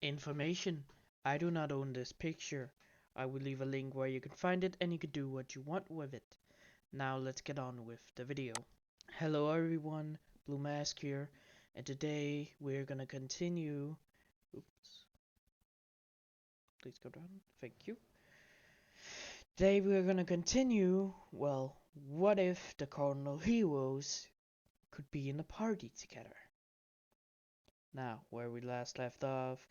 Information. I do not own this picture. I will leave a link where you can find it and you can do what you want with it. Now let's get on with the video. Hello everyone, Blue Mask here, and today we're gonna continue. Oops. Please go down. Thank you. Today we're gonna continue. Well, what if the cardinal heroes could be in a party together? Now, where we last left off,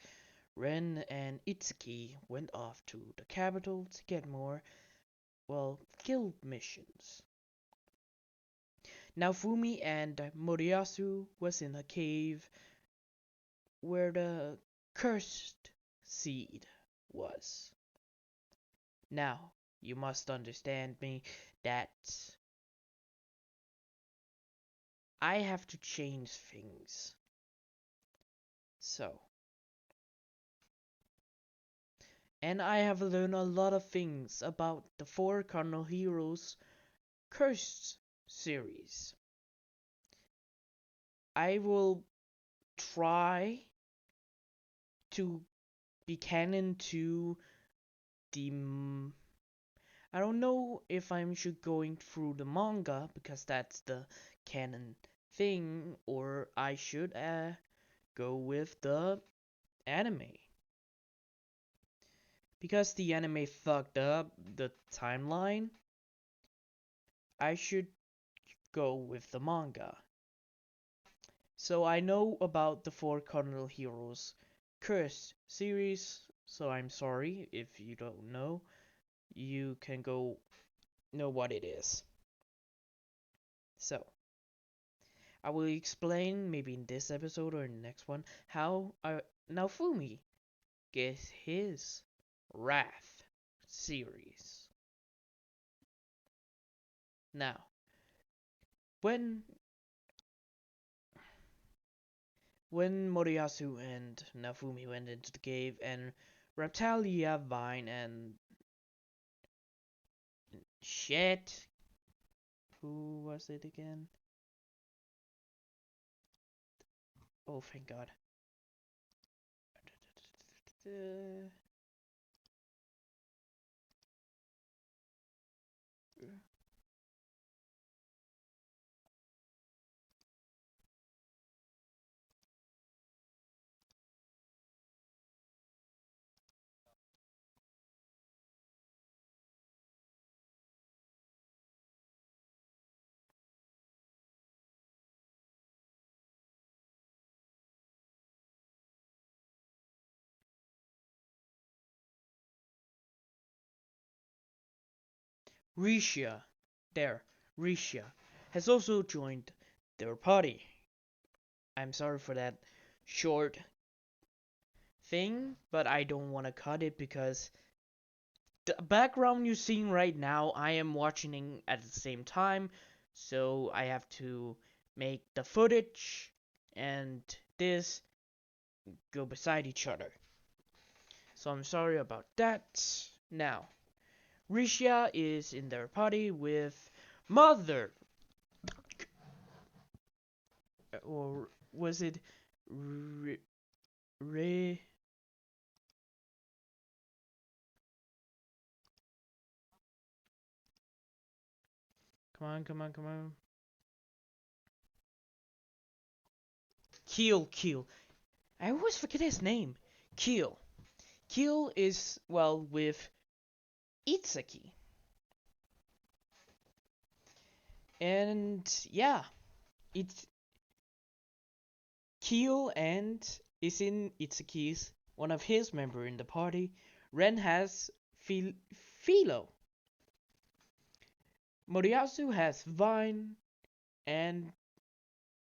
Ren and Itsuki went off to the capital to get more, well, guild missions. Now Fumi and Moriyasu was in a cave where the cursed seed was. Now, you must understand me that I have to change things. So, and I have learned a lot of things about the four cardinal heroes cursed series. I will try to be canon to the I don't know if I should going through the manga because that's the canon thing, or I should go with the anime. Because the anime fucked up the timeline, I should go with the manga. So I know about the four cardinal heroes curse series, so I'm sorry if you don't know. You can go know what it is. So, I will explain maybe in this episode or in the next one how Naofumi gets his Wrath series. Now, when Moriyasu and Naofumi went into the cave and Reptalia, Vine, and shit, who was it again? Oh, thank God. Risha, there, Risha, has also joined their party. I'm sorry for that short thing, but I don't want to cut it because the background you're seeing right now, I am watching at the same time, so I have to make the footage and this go beside each other. So I'm sorry about that. Now, Risha is in their party with Mother, or was it Ray? Come on, come on, come on. Keel. I always forget his name. Keel. Keel is, well, with Itsuki. And yeah, it's Keel and is in Itsuki's one of his member in the party. Ren has Philo. Moriyasu has Vine, and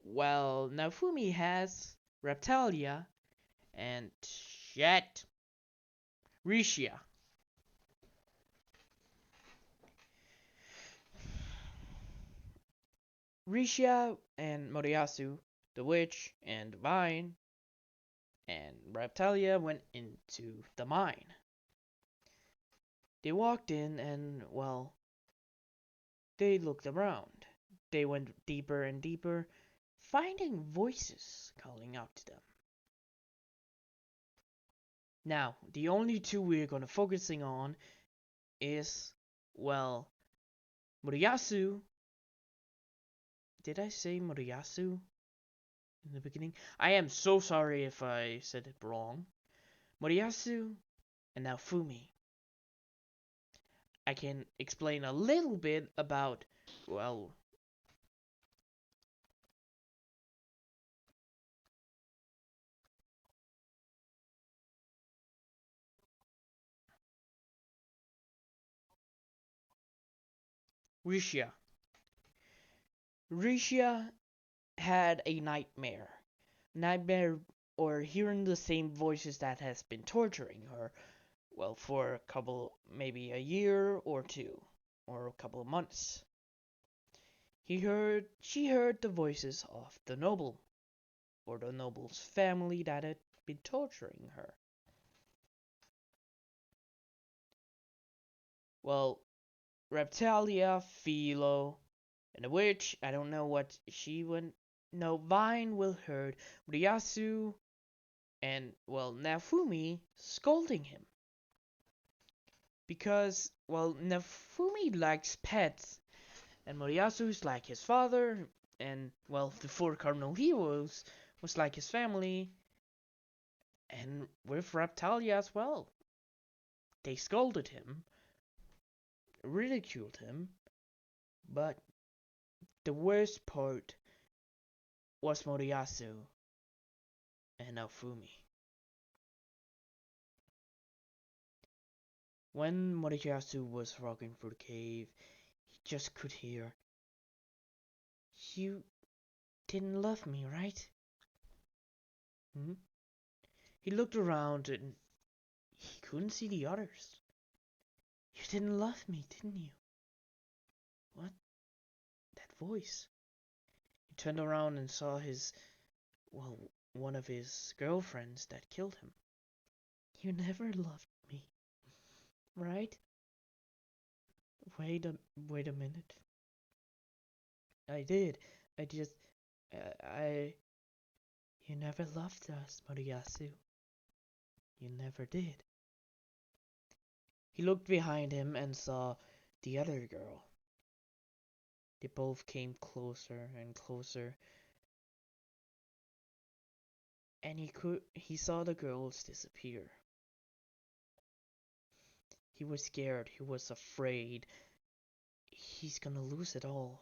well, Naofumi has Reptalia, and shit, Risha. Risha and Moriyasu, the witch, and Vine, and Reptalia went into the mine. They walked in and, well, they looked around. They went deeper and deeper, finding voices calling out to them. Now, the only two we're gonna focusing on is, well, Moriyasu. Did I say Moriyasu in the beginning? I am so sorry if I said it wrong. Moriyasu and now Fumi. I can explain a little bit about, well, Risha. Risha had a nightmare. Nightmare or hearing the same voices that has been torturing her, well, for a couple, maybe a year or two, or a couple of months. She heard the voices of the noble, or the noble's family that had been torturing her. Well, Reptalia, Philo, and the witch, I don't know what she would. No, Vine will heard Ryasu and, well, Nafumi scolding him. Because, well, Nafumi likes pets, and Moriyasu is like his father, and, well, the four cardinal heroes was like his family, and with Reptalia as well. They scolded him, ridiculed him, but the worst part was Moriyasu and Nafumi. When Moriyasu was walking through the cave, he just could hear, "You didn't love me, right?" Hmm? He looked around and he couldn't see the others. "You didn't love me, didn't you?" What? That voice. He turned around and saw well, one of his girlfriends that killed him. "You never loved me, right?" Wait a minute. I did. I just, I, you never loved us, Moriyasu. You never did. He looked behind him and saw the other girl. They both came closer and closer, and he saw the girls disappear. He was scared, he was afraid. He's gonna lose it all.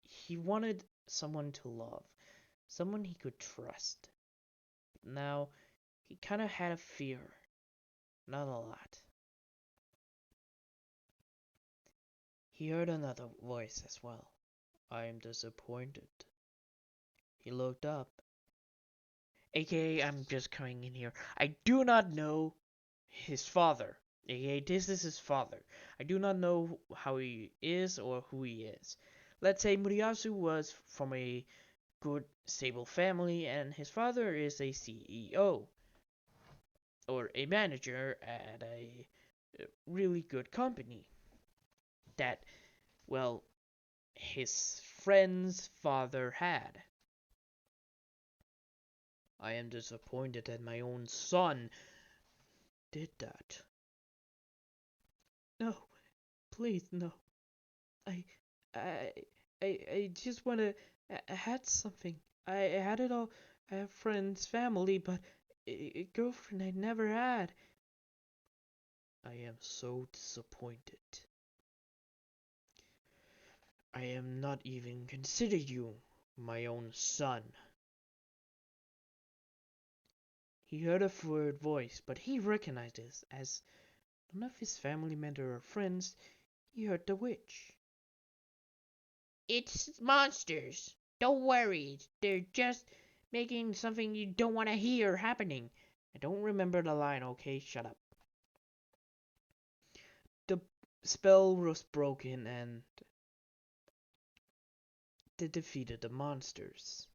He wanted someone to love, someone he could trust. But now, he kinda had a fear. Not a lot. He heard another voice as well. "I am disappointed." He looked up. AKA, I'm just coming in here. I do not know his father. AKA, this is his father. I do not know how he is or who he is. Let's say Muriyasu was from a good, stable family, and his father is a CEO or a manager at a really good company that, well, his friend's father had. I am disappointed that my own son did that. No, please, no. I, I, I just wanna. I had something. I had it all. I have friends, family, but a girlfriend I never had. I am so disappointed. I am not even consider you my own son. He heard a third voice, but he recognized it as none of his family members or friends. He heard the witch. "It's monsters. Don't worry. They're just making something you don't want to hear happening." I don't remember the line, okay? Shut up. The spell was broken and they defeated the monsters.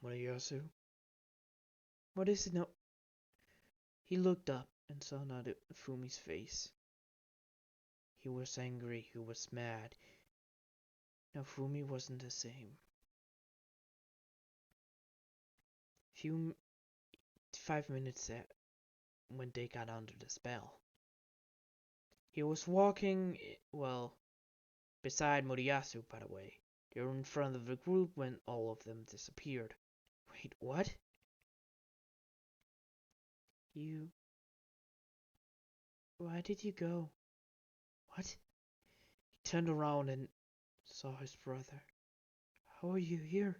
Moriyasu? What is it now? He looked up and saw Fumi's face. He was angry, he was mad. Now Fumi wasn't the same. few 5 minutes when they got under the spell. He was walking, well, beside Moriyasu, by the way. They were in front of the group when all of them disappeared. Wait, what? You... Why did you go? What? He turned around and saw his brother. How are you here?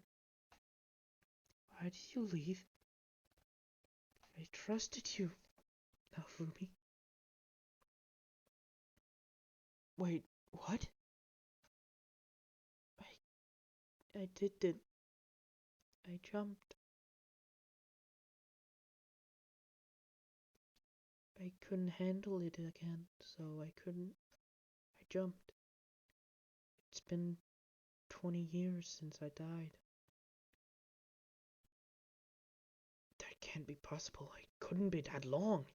Why did you leave? I trusted you, Naofumi. Wait, what? I didn't. I jumped. I couldn't handle it again, so I couldn't. I jumped. It's been 20 years since I died. That can't be possible. It couldn't be that long.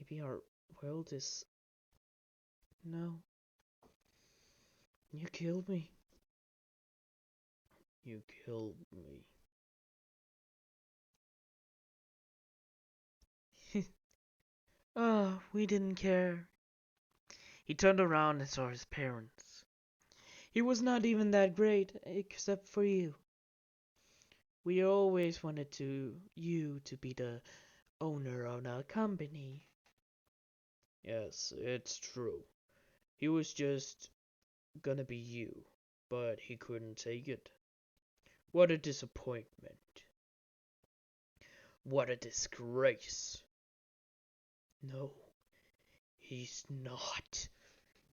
Maybe our world is... No. You killed me. You killed me. Ah, we didn't care. He turned around and saw his parents. He was not even that great, except for you. We always wanted you to be the owner of our company. Yes, it's true. He was just gonna be you, but he couldn't take it. What a disappointment. What a disgrace. No, he's not.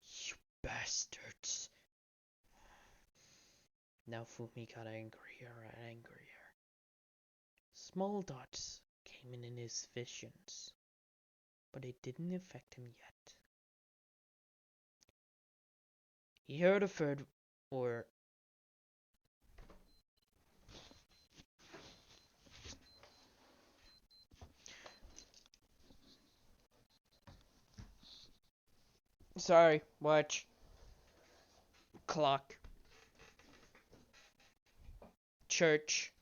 You bastards. Now Fumi got angrier and angrier. Small dots came in his visions, but it didn't affect him yet. He heard a third, or sorry, watch. Clock. Church.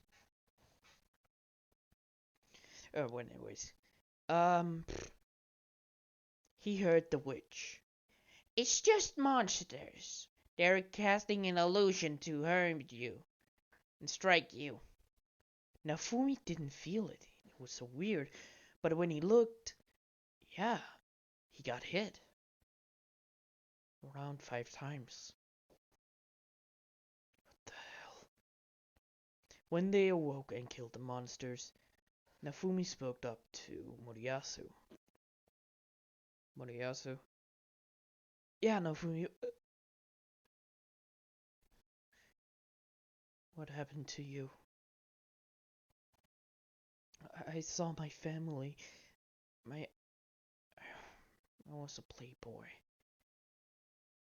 Oh, anyways. He heard the witch. It's just monsters. They're casting an illusion to harm you and strike you. Now Fumi didn't feel it. It was so weird. But when he looked, yeah, he got hit. Around 5 times. What the hell? When they awoke and killed the monsters, Nafumi spoke up to Moriyasu. Moriyasu? Yeah, Nafumi. What happened to you? I saw my family. I was a playboy.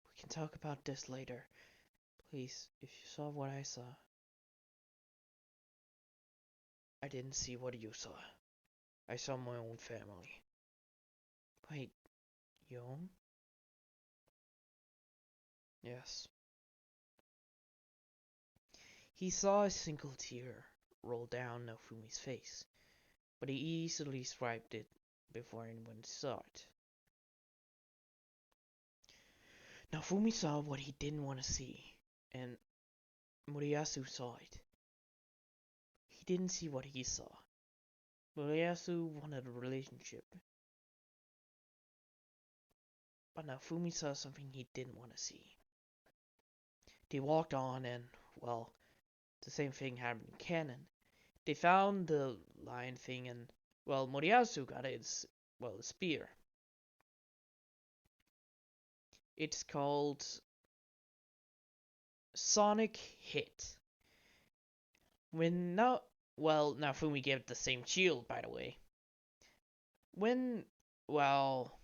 We can talk about this later. Please, if you saw what I saw. I didn't see what you saw. I saw my own family. Wait, your own? Yes. He saw a single tear roll down Nafumi's face, but he easily swiped it before anyone saw it. Nafumi saw what he didn't want to see, and Moriyasu saw it. He didn't see what he saw. Moriyasu wanted a relationship. But Nafumi saw something he didn't want to see. They walked on and, well, the same thing happened in canon. They found the lion thing and, well, Moriyasu got his, well, a spear. It's called Sonic Hit. When now, well, Nafumi gave it the same shield, by the way. When, well,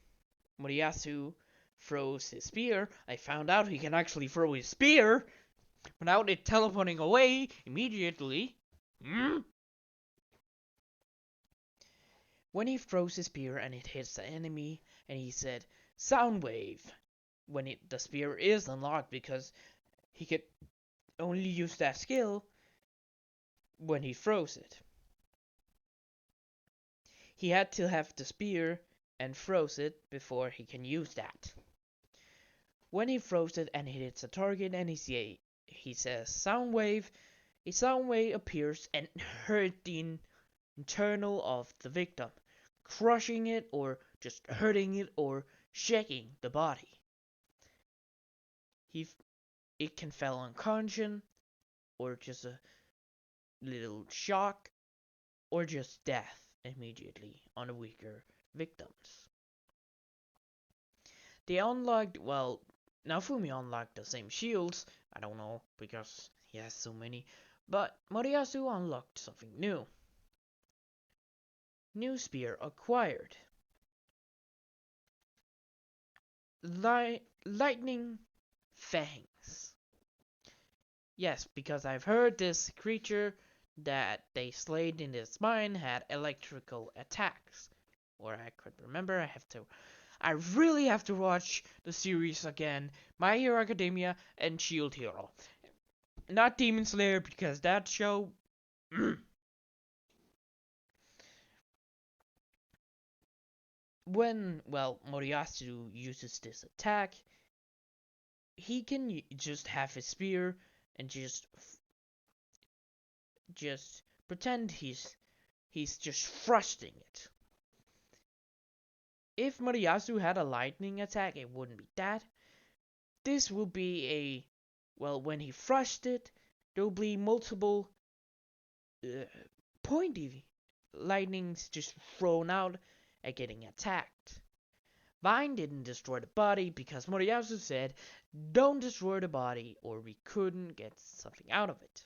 Moriyasu throws his spear, I found out he can actually throw his spear without it teleporting away immediately. When he throws his spear and it hits the enemy, and he said, Sound wave, when the spear is unlocked because he could only use that skill when he throws it. he had to have the spear and froze it before he can use that. When he froze it and it hits a target and he says sound wave, a sound wave appears and hurt the internal of the victim, crushing it or just hurting it or shaking the body. It can fall unconscious or just a little shock or just death immediately on the weaker victims. They unlocked, well, Naofumi unlocked the same shields, I don't know, because he has so many, but Moriyasu unlocked something new. New spear acquired. Lightning fangs. Yes, because I've heard this creature that they slayed in this mine had electrical attacks. Or I could remember, I really have to watch the series again. My Hero Academia and Shield Hero. Not Demon Slayer, because that show... When, well, Moriyasu uses this attack, he can just have his spear and just pretend he's just thrusting it. If Moriyasu had a lightning attack, it wouldn't be that. This will be a, well, when he thrust it, there will be multiple pointy lightnings just thrown out and getting attacked. Vine didn't destroy the body because Moriyasu said, don't destroy the body or we couldn't get something out of it.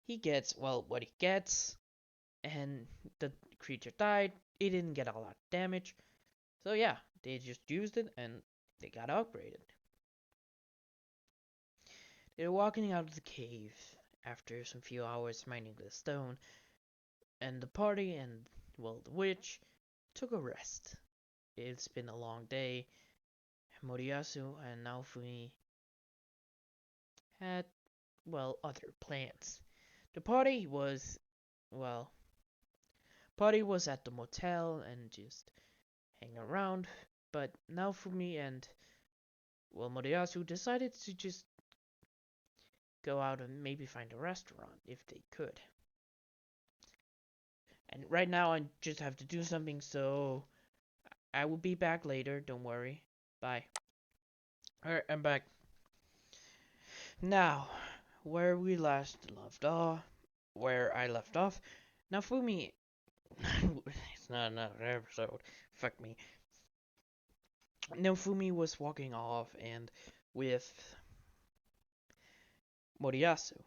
He gets, well, what he gets, and the creature died. It didn't get a lot of damage. So yeah, they just used it and they got upgraded. They were walking out of the cave after some few hours mining the stone, and the party and, well, the witch took a rest. It's been a long day. Moriyasu and Naofumi had, well, other plans. The party was, well, at the motel and just hang around, but Naofumi and, well, Moriyasu decided to just go out and maybe find a restaurant if they could. And right now I just have to do something, so I will be back later, don't worry. Bye. Alright, I'm back. Now, where I left off, Naofumi, it's not another episode, fuck me. Naofumi was walking off and with Moriyasu.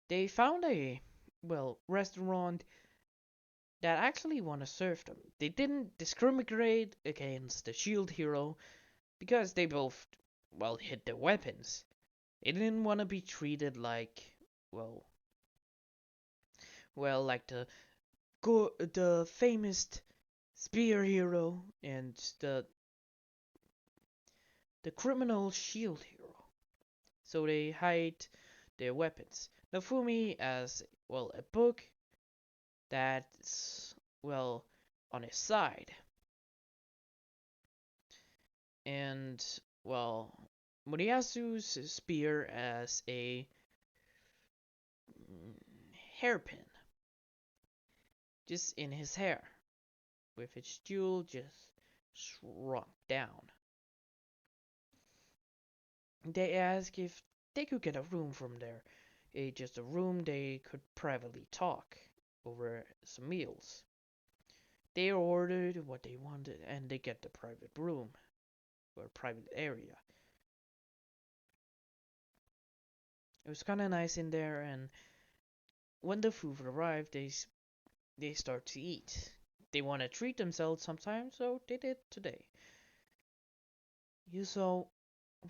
They found a, well, restaurant that actually want to serve them. They didn't discriminate against the shield hero because they both, well, hid their weapons. They didn't want to be treated like, well, like the famous spear hero and the criminal shield hero. So they hide their weapons. Naofumi as, well, a book that's, well, on his side. And, well, Moriyasu's spear as a hairpin. Just in his hair. With its jewel just shrunk down. They asked if they could get a room from there. Just a room they could privately talk over some meals. They ordered what they wanted and they get the private room or private area. It was kind of nice in there, and when the food arrived, they start to eat. They want to treat themselves sometimes, so they did today. So I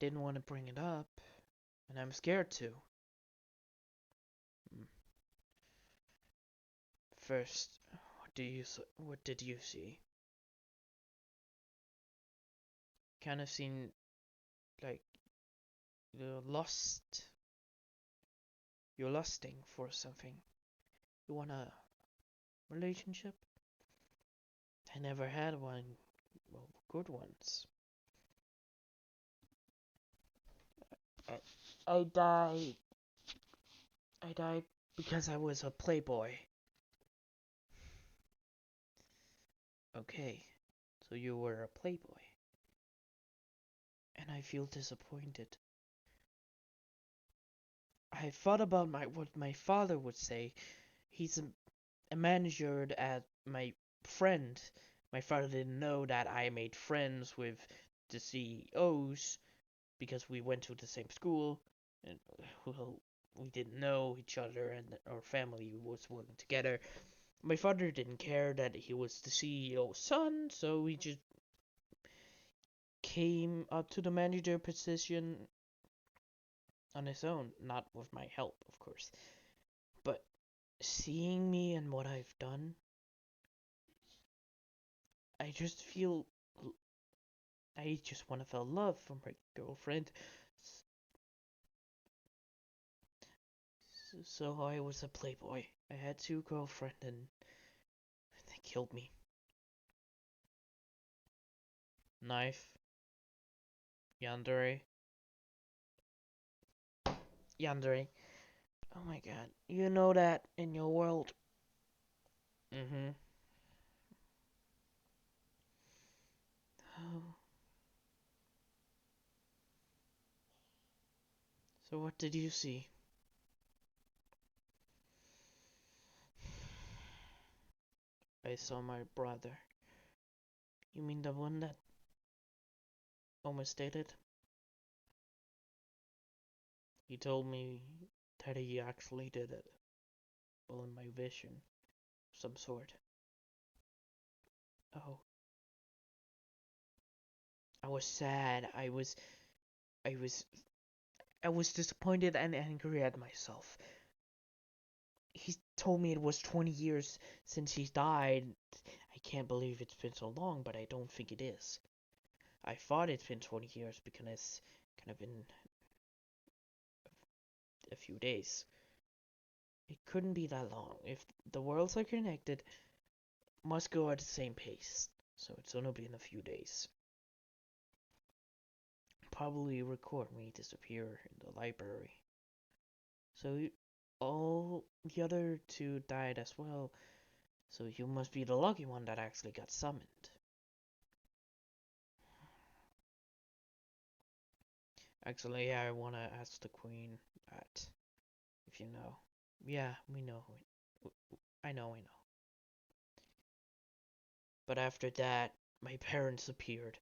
didn't want to bring it up, and I'm scared to. First, what did you see? Kind of seen like lost You're lusting for something. You want a relationship? I never had one. Well, good ones. I, I died. I died because I was a playboy. Okay, so you were a playboy. And I feel disappointed. I thought about what my father would say. He's a manager at my friend. My father didn't know that I made friends with the CEOs because we went to the same school, and well, we didn't know each other, and our family was working together. My father didn't care that he was the CEO's son, so he just came up to the manager position on his own, not with my help, of course. But seeing me and what I've done, I just feel I just want to feel love from my girlfriend. So I was a playboy. I had two girlfriends and they killed me. Knife. Yandere. Yandere. Oh my god. You know that in your world. Mm-hmm. Oh. So what did you see? I saw my brother. You mean the one that almost dated? He told me that he actually did it. Well, in my vision. Some sort. Oh. I was sad. I was I was disappointed and angry at myself. He told me it was 20 years since he died. I can't believe it's been so long, but I don't think it is. I thought it's been 20 years because it's kind of been a few days. It couldn't be that long. If the worlds are connected, must go at the same pace. So it's only been a few days. Probably record me disappear in the library. So all the other two died as well. So you must be the lucky one that actually got summoned. Actually, yeah, I want to ask the queen that, if you know. Yeah, we know. I know, I know. But after that, my parents appeared.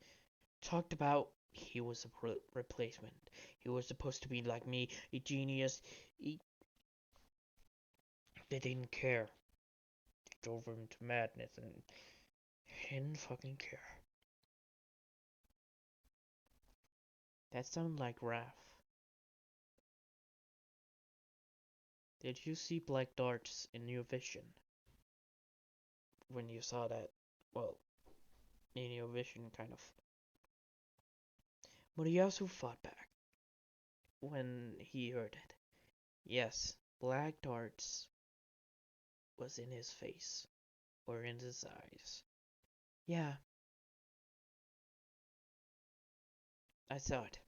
Talked about he was a replacement. He was supposed to be like me, a genius. They didn't care. They drove him to madness and he didn't fucking care. That sounds like Raph. Did you see black darts in your vision? When you saw that, well, in your vision, kind of. Moriyasu fought back when he heard it. Yes, black darts was in his face, or in his eyes. Yeah, I saw it.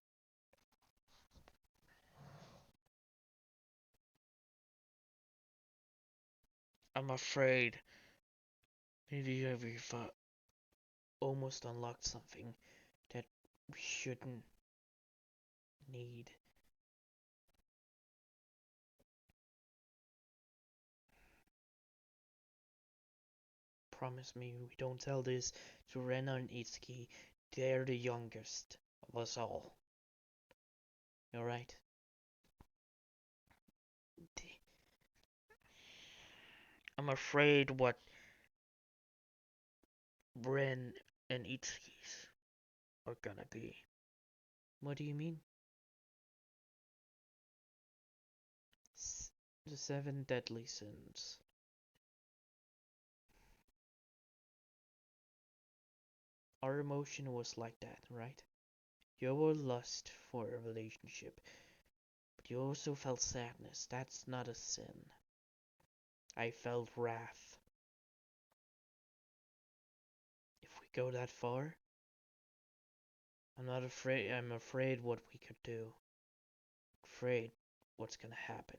I'm afraid maybe you ever thought almost unlocked something that we shouldn't need. Promise me we don't tell this to Rena and Itsuki. They're the youngest of us all. Alright? I'm afraid what Ren and Itsuki's are gonna be. What do you mean? The seven deadly sins. Our emotion was like that, right? Your lust for a relationship But you also felt sadness. That's not a sin. I felt wrath. If we go that far, I'm not afraid. I'm afraid what we could do. Afraid what's gonna happen.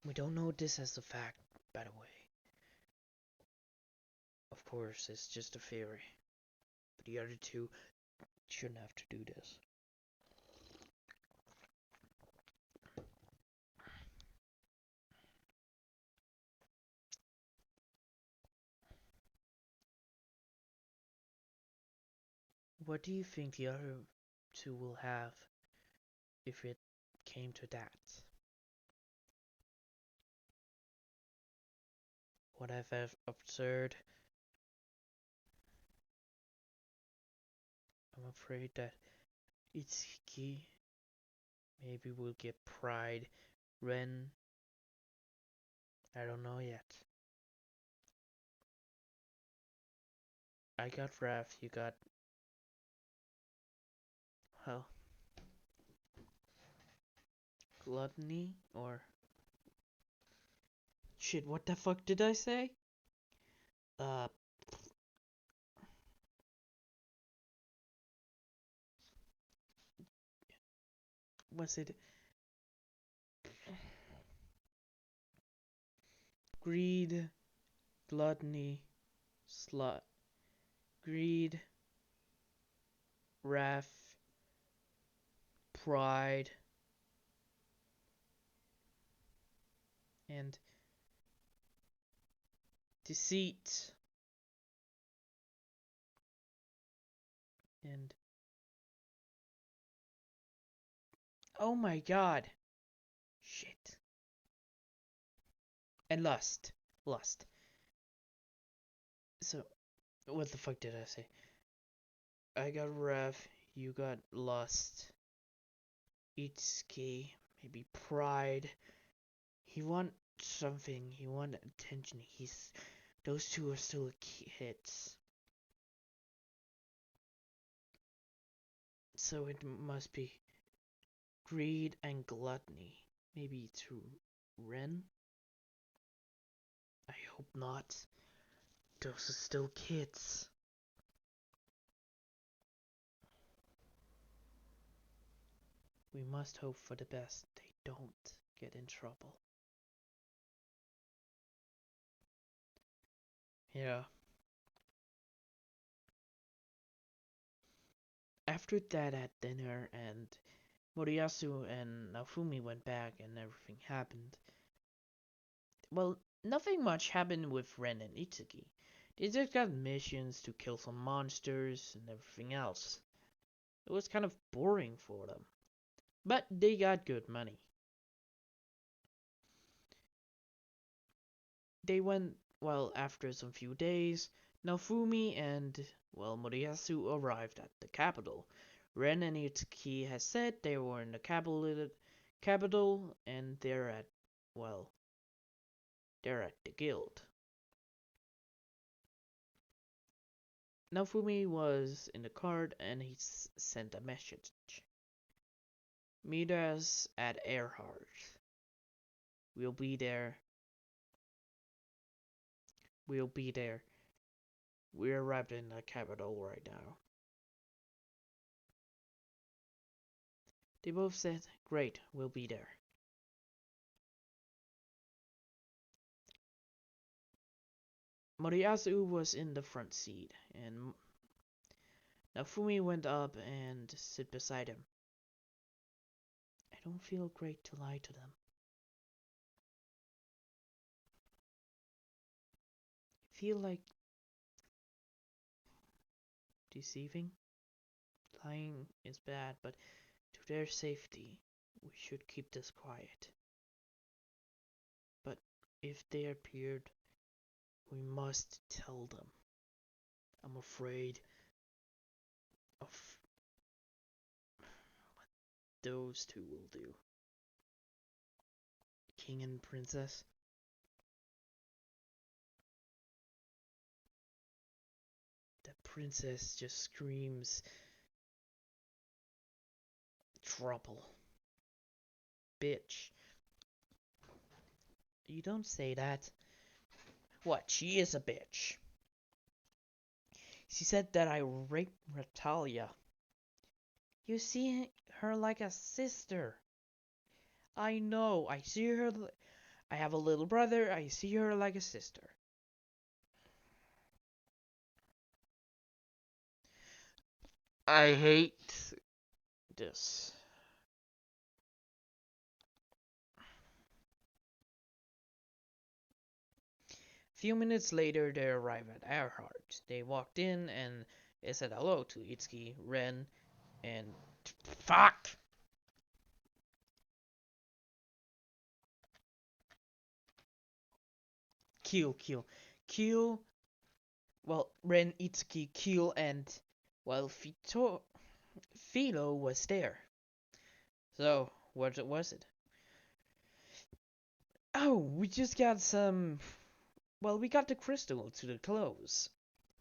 We don't know this as a fact, by the way. Of course, it's just a theory. But the other two shouldn't have to do this. What do you think the other two will have if it came to that? What I've observed, I'm afraid that Itsuki maybe will get pride. Ren, I don't know yet. I got wrath, you got, well, gluttony, or shit, what the fuck did I say? Was it greed, gluttony, slut, greed, wrath, pride, and deceit, and oh my god, shit, and lust, lust. So, what the fuck did I say? I got wrath, you got lust, Itsuki, maybe pride. He want something, he want attention. Those two are still hits. So it must be greed and gluttony. Maybe to Ren? I hope not. Those are still kids. We must hope for the best. They don't get in trouble. Yeah. After that at dinner and Moriyasu and Naofumi went back and everything happened. Well, nothing much happened with Ren and Itsuki. They just got missions to kill some monsters and everything else. It was kind of boring for them. But they got good money. They went, well, after some few days, Naofumi and, well, Moriyasu arrived at the capital. Ren and Itsuki has said they were in the capital and they're at, well, they're at the guild. Naofumi was in the cart and he sent a message. Meet us at Earhart. We'll be there. We'll be there. We arrived in the capital right now. They both said, great, we'll be there. Moriyasu was in the front seat, and Naofumi went up and sit beside him. I don't feel great to lie to them. I feel like deceiving. Lying is bad, but to their safety, we should keep this quiet. But if they appeared, we must tell them. I'm afraid of what those two will do. King and princess. The princess just screams trouble. Bitch. You don't say that. What? She is a bitch. She said that I raped Natalia. You see her like a sister. I know. I see her. I have a little brother. I see her like a sister. I hate this. A few minutes later, they arrived at Earhart. They walked in and they said hello to Itsuki, Ren, and fuck. Kill. Well, Ren, Itsuki, Kill, and well, Philo was there. So what was it? Oh, we just got some. Well, we got the crystal to the clothes.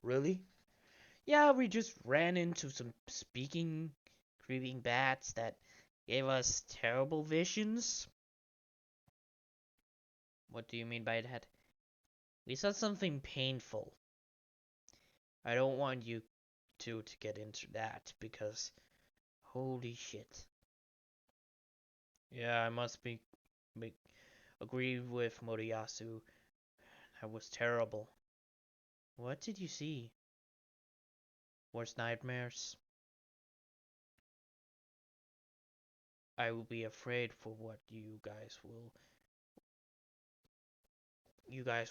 Really? Yeah, we just ran into some speaking, creeping bats that gave us terrible visions. What do you mean by that? We saw something painful. I don't want you to get into that because holy shit. Yeah, I must be agree with Moriyasu. That was terrible. What did you see? Worst nightmares? I will be afraid for what you guys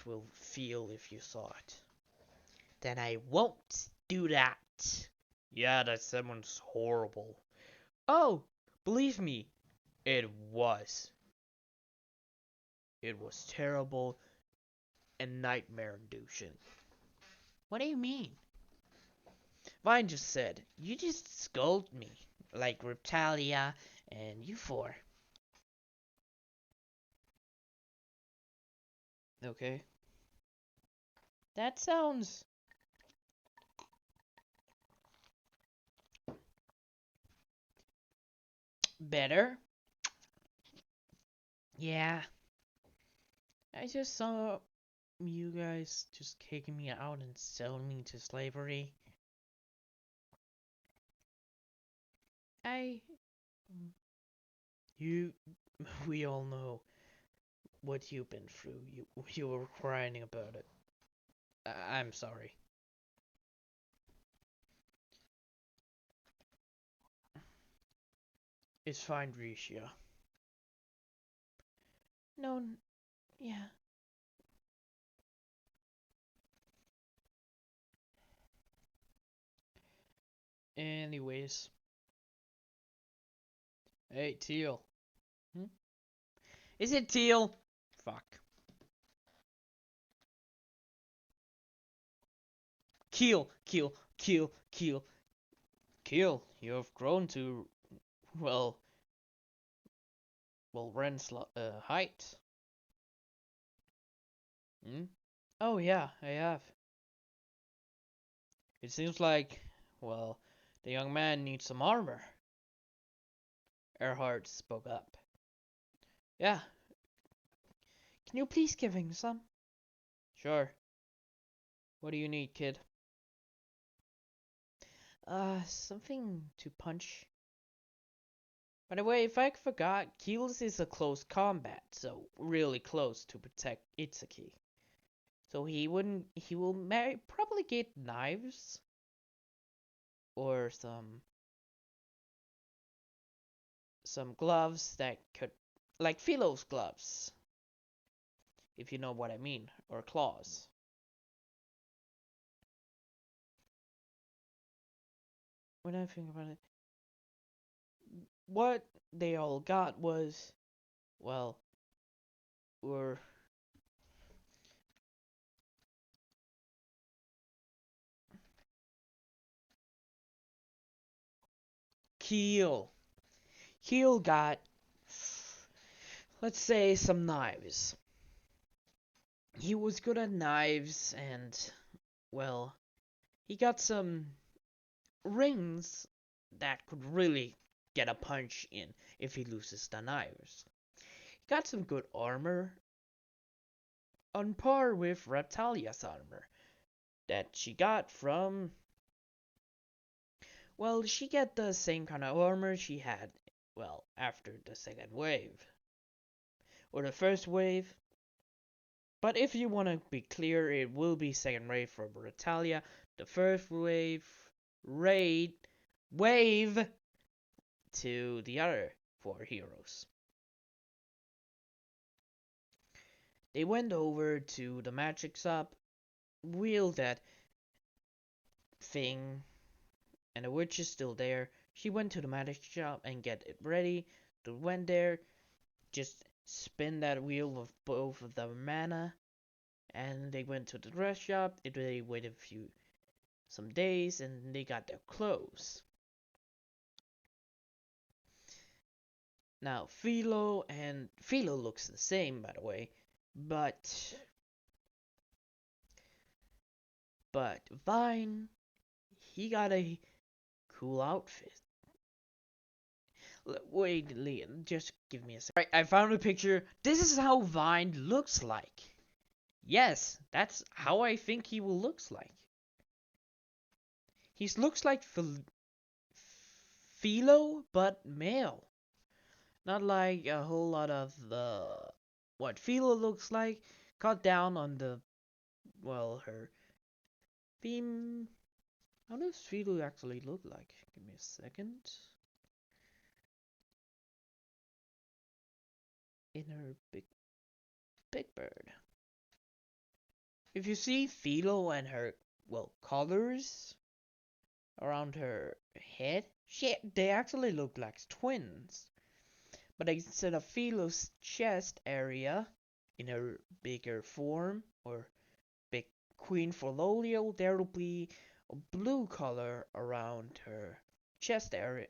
will feel if you saw it. Then I won't do that. Yeah, that someone's horrible. Oh, believe me, it was. It was terrible and nightmare-inducing. What do you mean? Vine just said, you just scolded me, like Reptalia and you four. Okay. That sounds better. Yeah. I just saw you guys just kicking me out and selling me to slavery. I... You... We all know what you've been through. You were crying about it. I'm sorry. It's fine, Yuusha. No, yeah. Anyways. Hey, Teal. Hmm? Is it Teal? Fuck. Keel. Keel, you have grown to, well, Ren's height. Hmm? Oh yeah, I have. It seems like, well, the young man needs some armor. Earhart spoke up. Yeah. Can you please give him some? Sure. What do you need, kid? Something to punch. By the way, if I forgot, Keels is a close combat, so really close to protect Itsuki. So he will probably get knives. Or some gloves that could, like Philo's gloves, if you know what I mean, or claws. When I think about it, what they all got was, well, were Keel. Keel got, let's say, some knives. He was good at knives and, well, He got some rings that could really get a punch in if he loses the knives. He got some good armor on par with Reptalia's armor that she got from. Well, she got the same kind of armor she had, well, after the second wave. Or the first wave. But if you want to be clear, it will be second wave for Britalia. The first wave to the other 4 heroes. They went over to the magic shop, wheeled that thing, and the witch is still there. She went to the magic shop and get it ready. They went there, just spin that wheel of both of the mana, and they went to the dress shop. They waited some days, and they got their clothes. Now Philo looks the same, by the way, but Vine, he got a cool outfit. Wait, Liam, just give me a second. Right, I found a picture. This is how Vine looks like. Yes, that's how I think he will looks like. He looks like Philo, but male. Not like a whole lot of what Philo looks like. Cut down on her theme. How does Philo actually look like? Give me a second. In her big bird. If you see Philo and her colors around her head, they actually look like twins. But instead of Philo's chest area in her bigger form, or big Queen Fololio, there will be a blue color around her chest area,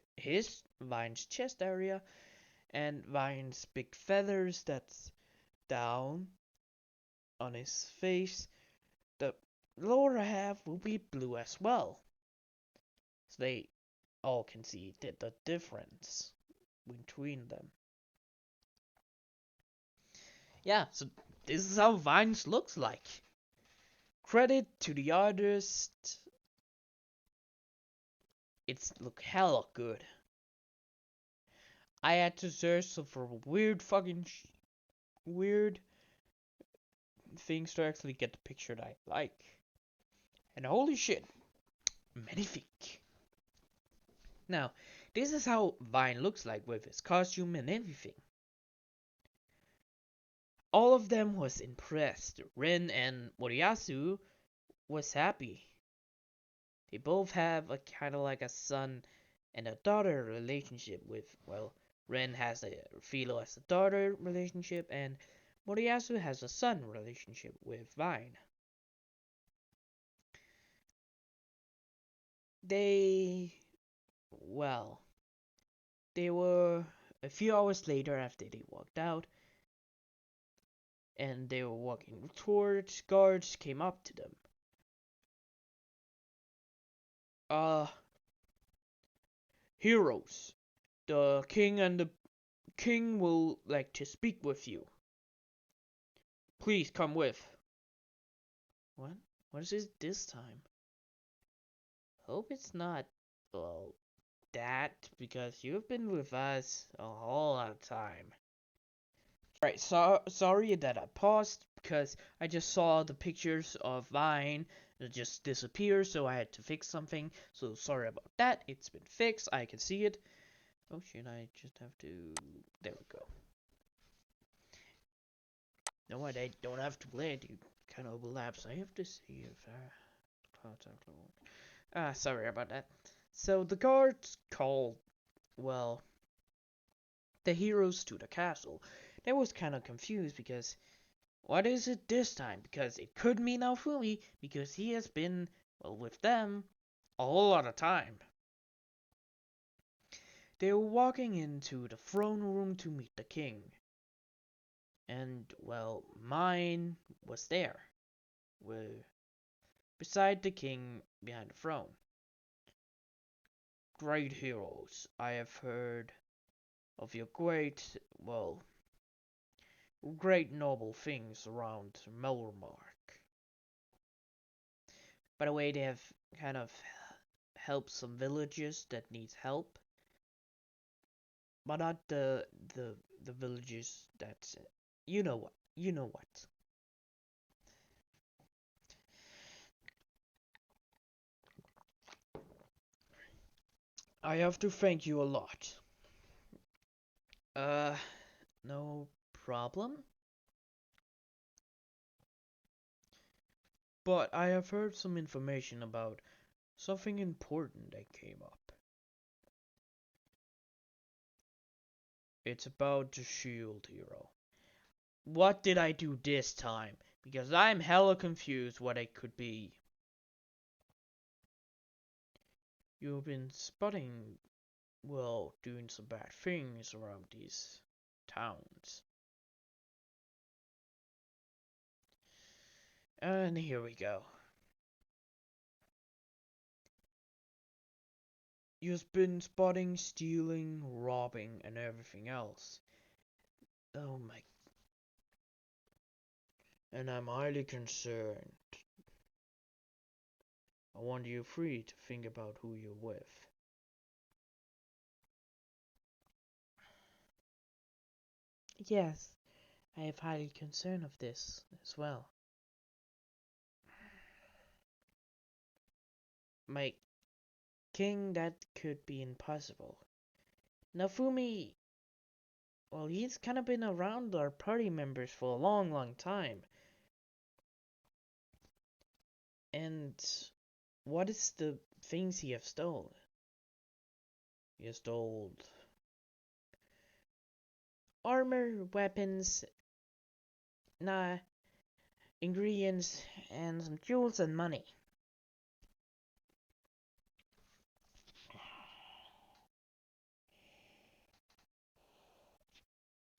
Vine's chest area, and Vine's big feathers that's down on his face. The lower half will be blue as well. So they all can see the difference between them. Yeah, so this is how Vines looks like. Credit to the artist. It's look hella good. I had to search for weird weird things to actually get the picture that I like. And holy shit, magnifique. Now, this is how Vine looks like with his costume and everything. All of them was impressed. Rin and Moriyasu was happy. They both have a kind of like a son and a daughter relationship with, Ren has a Philo as a daughter relationship, and Moriyasu has a son relationship with Vine. They were a few hours later after they walked out, and they were walking towards. Guards came up to them. Heroes, the king will like to speak with you. Please come with. What? What is it this time? Hope it's not, that, because you've been with us a whole lot of time. Right, sorry that I paused, because I just saw the pictures of Vine that just disappeared, so I had to fix something. So sorry about that. It's been fixed. I can see it. Oh shit, I just have to... There we go. No, I don't have to play it. It kind of overlaps. I have to see if sorry about that. So the guards called, the heroes to the castle. They was kind of confused because, what is it this time? Because it could mean Alfumi, because he has been, with them a whole lot of time. They were walking into the throne room to meet the king. And, mine was there. beside the king behind the throne. Great heroes, I have heard of your great noble things around Melmark. By the way, they have kind of helped some villages that need help, but not the villages that you know what. I have to thank you a lot. Uh, no problem. But I have heard some information about something important that came up. It's about the shield hero. What did I do this time? Because I'm hella confused what it could be. You've been spotting, doing some bad things around these towns. And here we go. You've been spotting, stealing, robbing, and everything else. Oh my. And I'm highly concerned. I want you free to think about who you're with. Yes, I have highly concern of this as well. My king, that could be impossible. Nafumi, he's kind of been around our party members for a long, long time. And what is the things he have stolen? He has stole armor, weapons, nah, ingredients, and some jewels and money.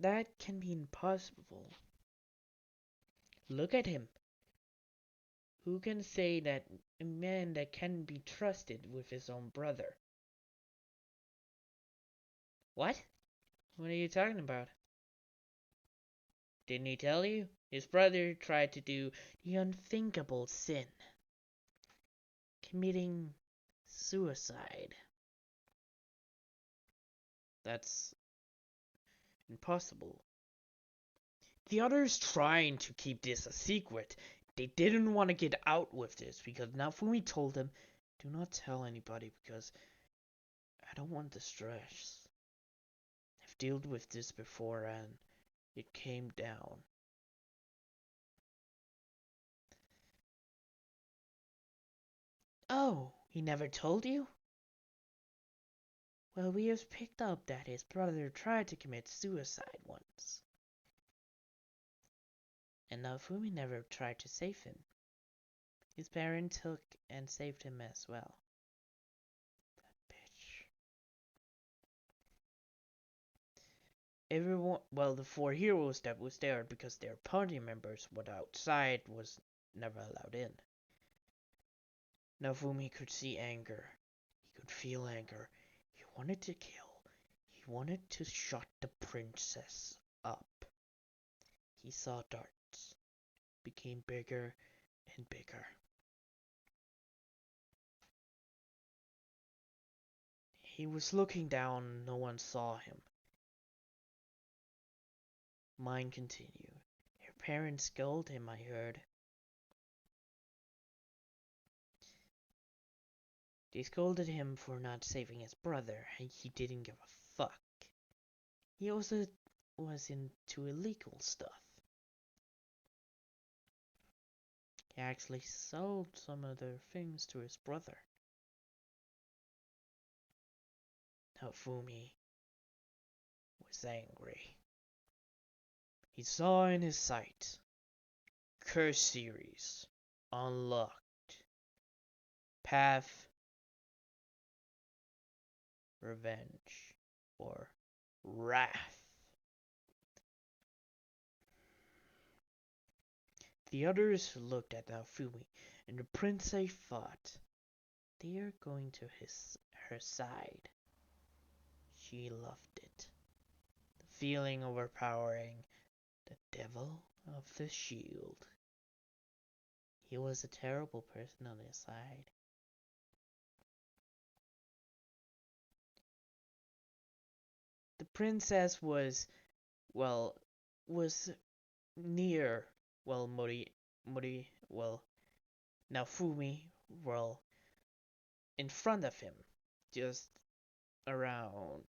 That can be impossible. Look at him. Who can say that a man that can be trusted with his own brother? What? What are you talking about? Didn't he tell you? His brother tried to do the unthinkable sin. Committing suicide. That's impossible. The others trying to keep this a secret. They didn't want to get out with this because Nafumi told them, do not tell anybody because I don't want the stress. I've dealt with this before and it came down. Oh, he never told you? Well, we have picked up that his brother tried to commit suicide once. And Nafumi never tried to save him. His parents took and saved him as well. That bitch. Everyone, the four heroes that was there because their party members were outside was never allowed in. Nafumi could see anger. He could feel anger. He wanted to kill. He wanted to shut the princess up. He saw darts. Became bigger and bigger. He was looking down, no one saw him. Mine continued. Your parents scolded him, I heard. They scolded him for not saving his brother, and he didn't give a fuck. He also was into illegal stuff. He actually sold some of their things to his brother. Nafumi was angry. He saw in his sight, Curse Series, Unlocked, Path, Revenge, or Wrath. The others looked at Nafumi and the princess thought they are going to her side. She loved it. The feeling overpowering the devil of the shield. He was a terrible person on his side. The princess was, well, was near, well, Naofumi, well, in front of him, just around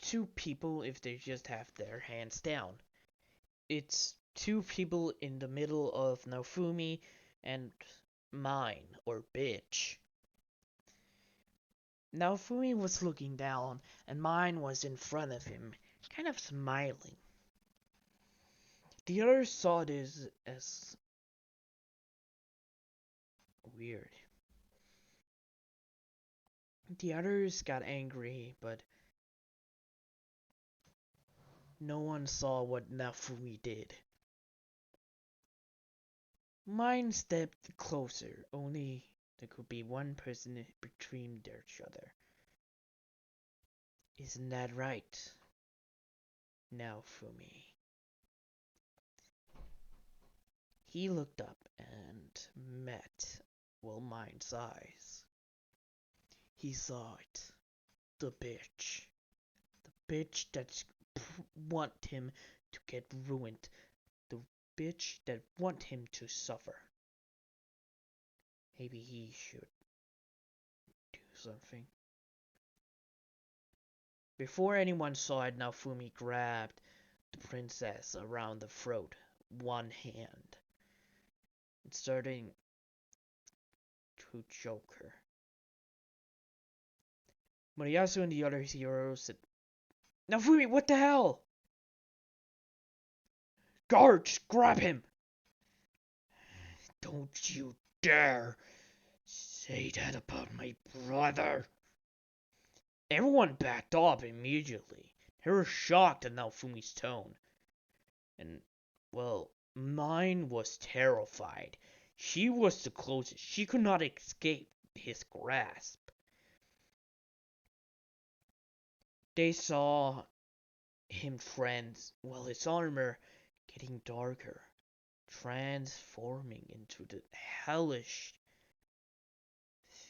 two people if they just have their hands down. It's two people in the middle of Naofumi and mine, or bitch. Naofumi was looking down, and mine was in front of him, kind of smiling. The others saw this as weird. The others got angry, but no one saw what Naofumi did. Mine stepped closer, only there could be one person between each other. Isn't that right, Naofumi? He looked up and met, well, mine's eyes. He saw it. The bitch. The bitch that want him to get ruined. The bitch that want him to suffer. Maybe he should do something. Before anyone saw it, Naofumi grabbed the princess around the throat, one hand, and starting to choke her. Moriyasu and the other heroes said, Naofumi, what the hell? Guards, grab him! Don't you dare say that about my brother! Everyone backed up immediately. They were shocked at Naofumi's tone. And, well, mine was terrified. She was the closest. She could not escape his grasp. They saw him his armor getting darker, transforming into the hellish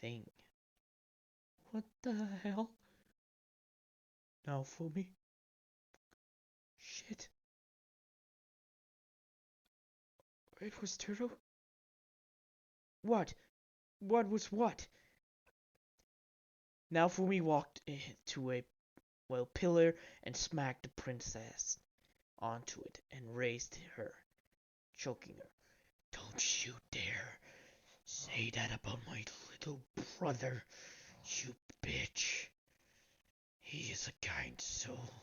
thing. What the hell? Naofumi? Shit. It was Turtle? What? What was what? Naofumi walked to a pillar and smacked the princess onto it and raised her, choking her. Don't you dare say that about my little brother, you bitch. He is a kind soul.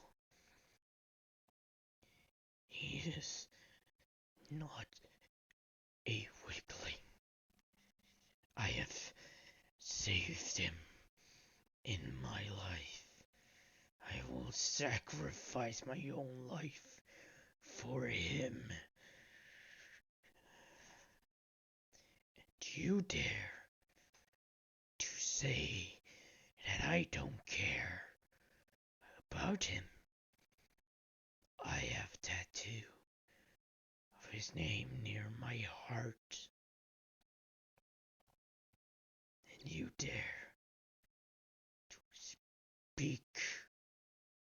He is not a weakling. I have saved him in my life. I will sacrifice my own life for him. And you dare to say that I don't care about him? I have a tattoo of his name near my heart. And you dare to speak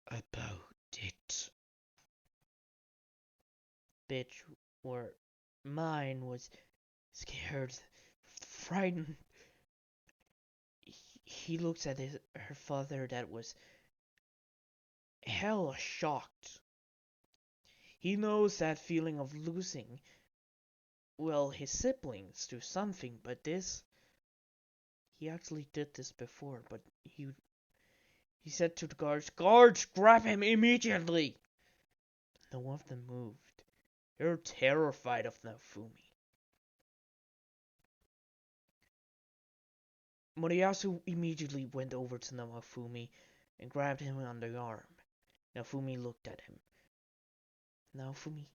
about it? Bitch, or mine was scared, frightened. He looks at her father that was hella shocked. He knows that feeling of losing, well, his siblings to something, but this, he actually did this before, but he said to the guards, Guards, grab him immediately! No one of them moved. They were terrified of Naofumi. Moriyasu immediately went over to Naofumi and grabbed him on the arm. Naofumi looked at him. Naofumi,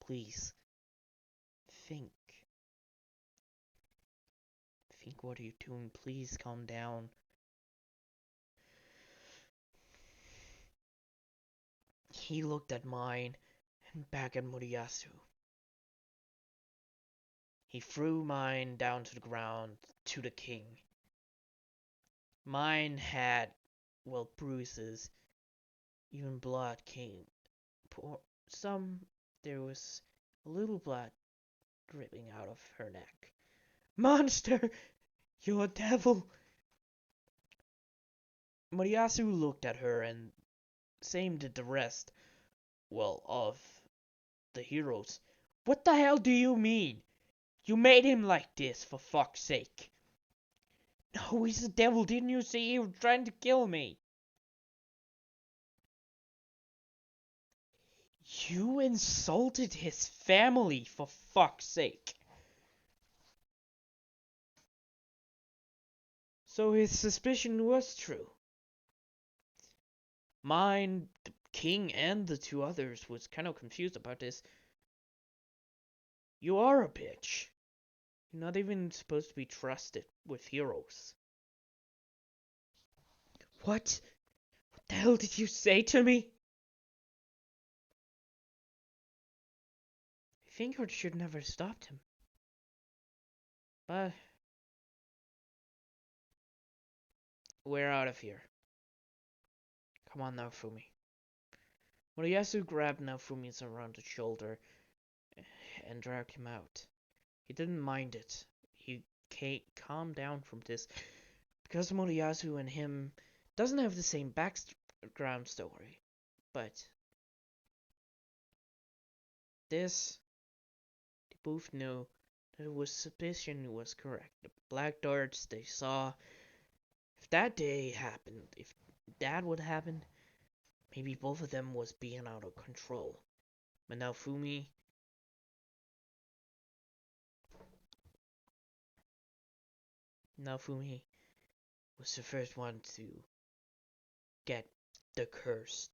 please, Think. Think, what are you doing? Please calm down. He looked at mine and back at Moriyasu. He threw mine down to the ground, to the king. Mine had, well, bruises. Even blood came. There was a little blood dripping out of her neck. Monster! You're a devil! Moriyasu looked at her, and same did the rest, well, of the heroes. What the hell do you mean? You made him like this, for fuck's sake. No, he's a devil. Didn't you see he was trying to kill me? You insulted his family, for fuck's sake. So his suspicion was true. Mine, the king, and the two others was kind of confused about this. You are a bitch. You're not even supposed to be trusted with heroes. What? What the hell did you say to me? I think I should never have stopped him. But we're out of here. Come on now, Fumi. Moriyasu grabbed Naofumi's around the shoulder and dragged him out. He didn't mind it. He calmed down from this because Moriyasu and him doesn't have the same background story. But this, they both knew that it was suspicion was correct. The black darts they saw, if that day happened, if that would happen, maybe both of them was being out of control. But now Fumi was the first one to get the cursed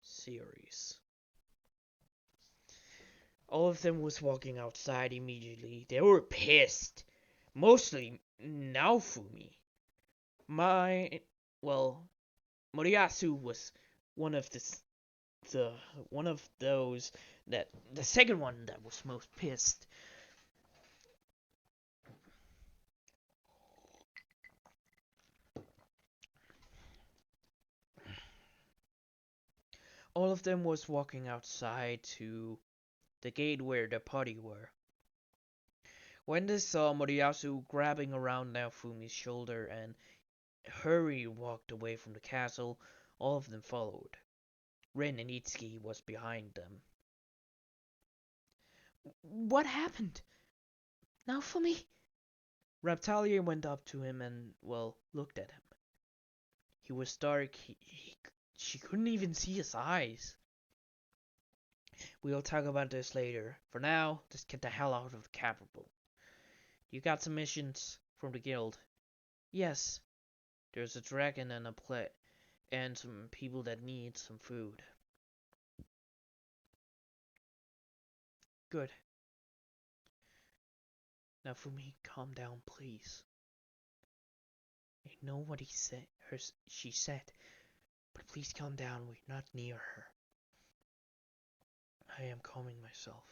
series. All of them was walking outside immediately. They were pissed. Mostly Naofumi. Moriyasu was one of those that the second one that was most pissed. All of them was walking outside to the gate where the party were. When they saw Moriyasu grabbing around Naofumi's shoulder and hurry walked away from the castle, all of them followed. Rin and Itsuki was behind them. What happened? Naofumi? Reptalia went up to him and, well, looked at him. He was dark. She couldn't even see his eyes. We'll talk about this later. For now, just get the hell out of the capital. You got some missions from the guild? Yes. There's a dragon and a play, and some people that need some food. Good. Now for me, calm down, please. I know what she said, but please calm down. We're not near her. I am calming myself.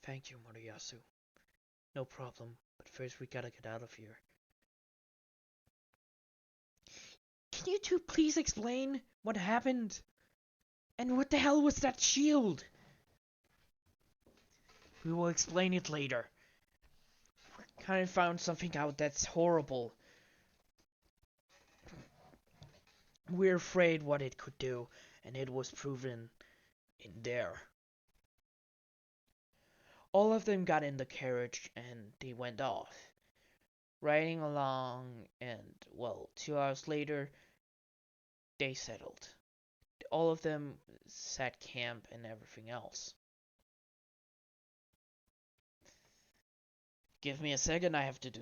Thank you, Moriyasu. No problem, but first we gotta get out of here. Can you two please explain what happened? And what the hell was that shield? We will explain it later. We kind of found something out that's horrible. We're afraid what it could do, and it was proven in there. All of them got in the carriage and they went off, riding along, and, well, 2 hours later, they settled. All of them set camp and everything else. Give me a second, I have to do